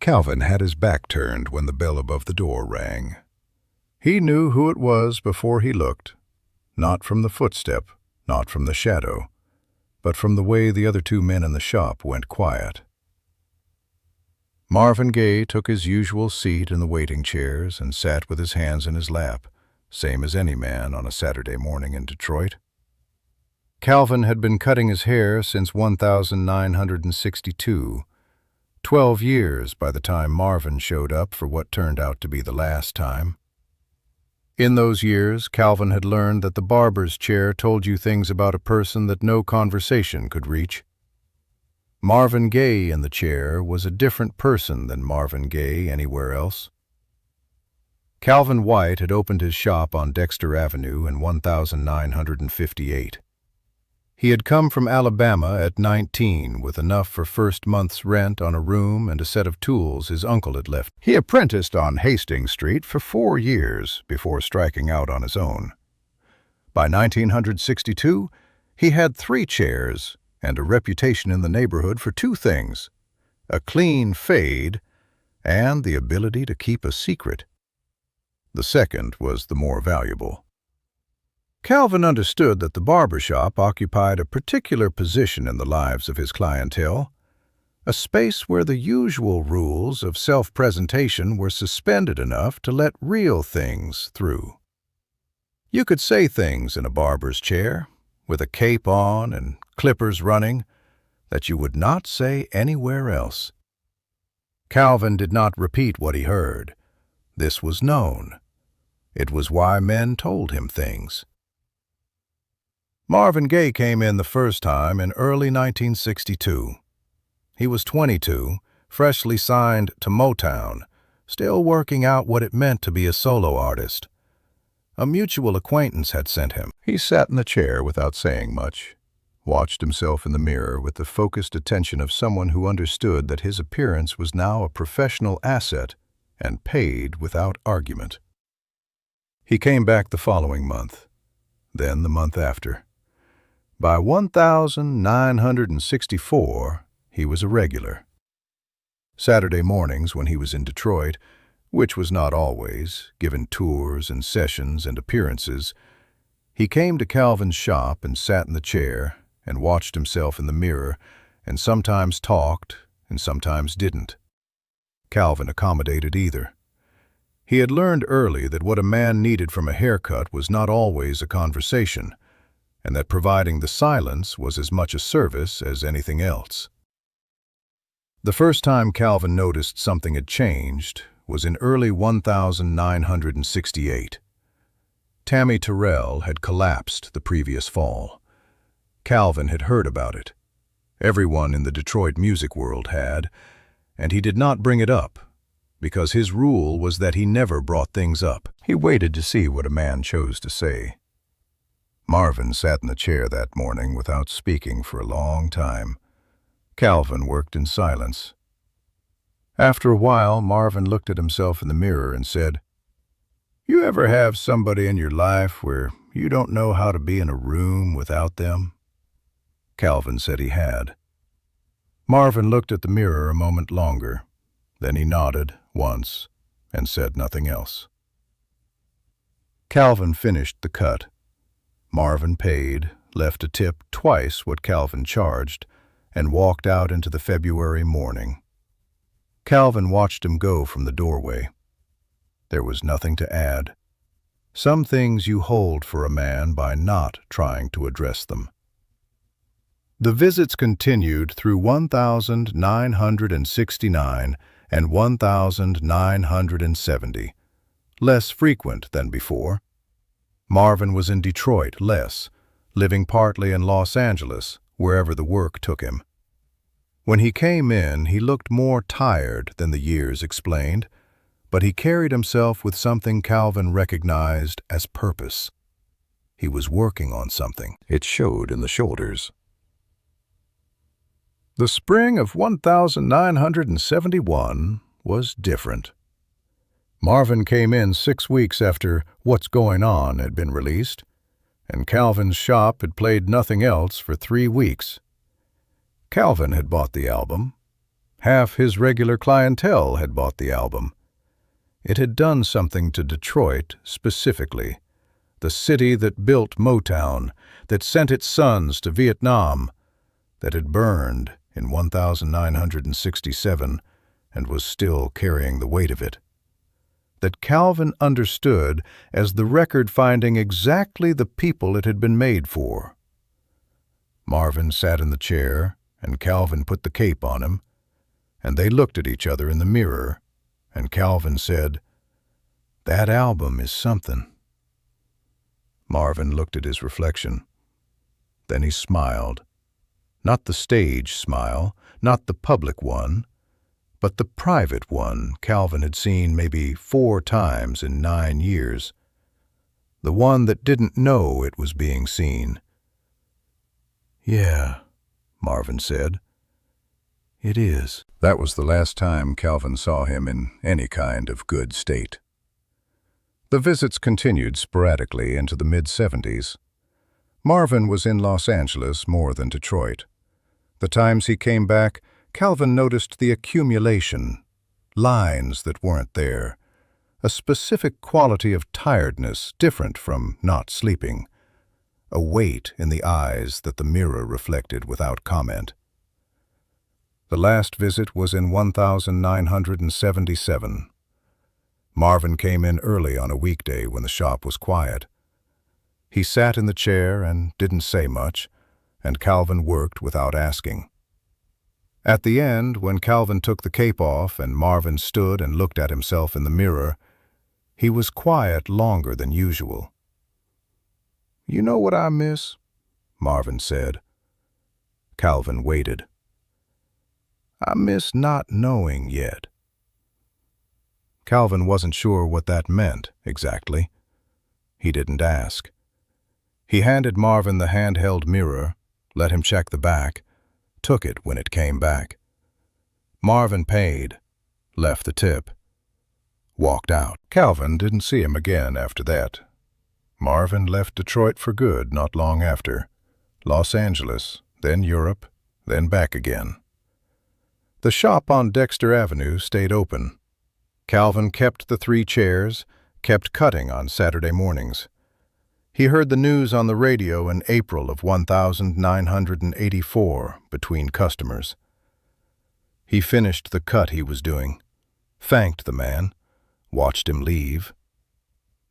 Calvin had his back turned when the bell above the door rang. He knew who it was before he looked, not from the footstep, not from the shadow, but from the way the other two men in the shop went quiet. Marvin Gaye took his usual seat in the waiting chairs and sat with his hands in his lap, same as any man on a Saturday morning in Detroit. Calvin had been cutting his hair since 1962, 12 years by the time Marvin showed up for what turned out to be the last time. In those years, Calvin had learned that the barber's chair told you things about a person that no conversation could reach. Marvin Gaye in the chair was a different person than Marvin Gaye anywhere else. Calvin White had opened his shop on Dexter Avenue in 1958. He had come from Alabama at 19 with enough for first month's rent on a room and a set of tools his uncle had left. He apprenticed on Hastings Street for 4 years before striking out on his own. By 1962, he had 3 chairs and a reputation in the neighborhood for 2 things: a clean fade and the ability to keep a secret. The second was the more valuable. Calvin understood that the barbershop occupied a particular position in the lives of his clientele, a space where the usual rules of self-presentation were suspended enough to let real things through. You could say things in a barber's chair, with a cape on and clippers running, that you would not say anywhere else. Calvin did not repeat what he heard. This was known. It was why men told him things. Marvin Gaye came in the first time in early 1962. He was 22, freshly signed to Motown, still working out what it meant to be a solo artist. A mutual acquaintance had sent him. He sat in the chair without saying much, watched himself in the mirror with the focused attention of someone who understood that his appearance was now a professional asset and paid without argument. He came back the following month, then the month after. By 1964, he was a regular. Saturday mornings when he was in Detroit, which was not always, given tours and sessions and appearances, he came to Calvin's shop and sat in the chair and watched himself in the mirror and sometimes talked and sometimes didn't. Calvin accommodated either. He had learned early that what a man needed from a haircut was not always a conversation, and that providing the silence was as much a service as anything else. The first time Calvin noticed something had changed was in early 1968. Tammy Terrell had collapsed the previous fall. Calvin had heard about it. Everyone in the Detroit music world had, and he did not bring it up, because his rule was that he never brought things up. He waited to see what a man chose to say. Marvin sat in the chair that morning without speaking for a long time. Calvin worked in silence. After a while, Marvin looked at himself in the mirror and said, "You ever have somebody in your life where you don't know how to be in a room without them?" Calvin said he had. Marvin looked at the mirror a moment longer. Then he nodded once and said nothing else. Calvin finished the cut. Marvin paid, left a tip twice what Calvin charged, and walked out into the February morning. Calvin watched him go from the doorway. There was nothing to add. Some things you hold for a man by not trying to address them. The visits continued through 1969 and 1970, less frequent than before. Marvin was in Detroit less, living partly in Los Angeles, wherever the work took him. When he came in, he looked more tired than the years explained, but he carried himself with something Calvin recognized as purpose. He was working on something. It showed in the shoulders. The spring of 1971 was different. Marvin came in 6 weeks after What's Going On had been released, and Calvin's shop had played nothing else for 3 weeks. Calvin had bought the album, Half his regular clientele had bought the album. It had done something to Detroit specifically, the city that built Motown, that sent its sons to Vietnam, that had burned in 1967 and was still carrying the weight of it. That Calvin understood as the record finding exactly the people it had been made for. Marvin sat in the chair, and Calvin put the cape on him, and they looked at each other in the mirror, and Calvin said, "That album is something." Marvin looked at his reflection. Then he smiled. Not the stage smile, not the public one, but the private one Calvin had seen maybe 4 times in 9 years. The one that didn't know it was being seen. "Yeah," Marvin said. "It is." That was the last time Calvin saw him in any kind of good state. The visits continued sporadically into the mid-70s. Marvin was in Los Angeles more than Detroit. The times he came back, Calvin noticed the accumulation, lines that weren't there, a specific quality of tiredness different from not sleeping, a weight in the eyes that the mirror reflected without comment. The last visit was in 1977. Marvin came in early on a weekday when the shop was quiet. He sat in the chair and didn't say much, and Calvin worked without asking. At the end, when Calvin took the cape off and Marvin stood and looked at himself in the mirror, he was quiet longer than usual. "You know what I miss?" Marvin said. Calvin waited. "I miss not knowing yet." Calvin wasn't sure what that meant exactly. He didn't ask. He handed Marvin the handheld mirror, let him check the back, took it when it came back. Marvin paid, left the tip, walked out. Calvin didn't see him again after that. Marvin left Detroit for good not long after. Los Angeles, then Europe, then back again. The shop on Dexter Avenue stayed open. Calvin kept the 3 chairs, kept cutting on Saturday mornings. He heard the news on the radio in April of 1984 between customers. He finished the cut he was doing, thanked the man, watched him leave,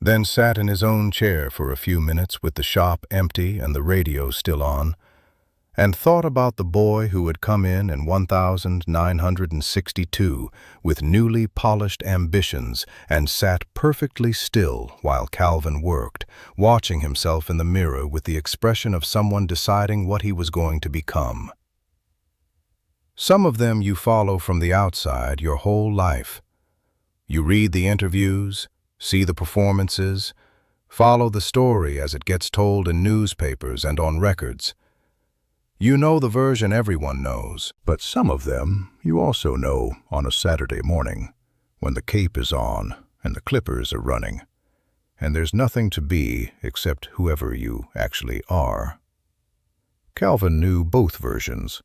then sat in his own chair for a few minutes with the shop empty and the radio still on, and thought about the boy who had come in 1962 with newly polished ambitions and sat perfectly still while Calvin worked, watching himself in the mirror with the expression of someone deciding what he was going to become. Some of them you follow from the outside your whole life. You read the interviews, see the performances, follow the story as it gets told in newspapers and on records. You know the version everyone knows, but some of them you also know on a Saturday morning, when the cape is on and the clippers are running, and there's nothing to be except whoever you actually are. Calvin knew both versions.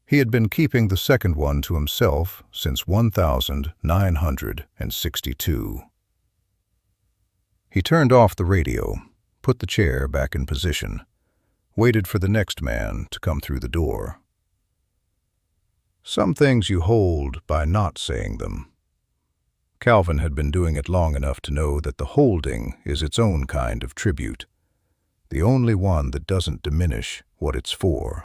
He had been keeping the second one to himself since 1962. He turned off the radio, put the chair back in position, waited for the next man to come through the door. Some things you hold by not saying them. Calvin had been doing it long enough to know that the holding is its own kind of tribute, the only one that doesn't diminish what it's for.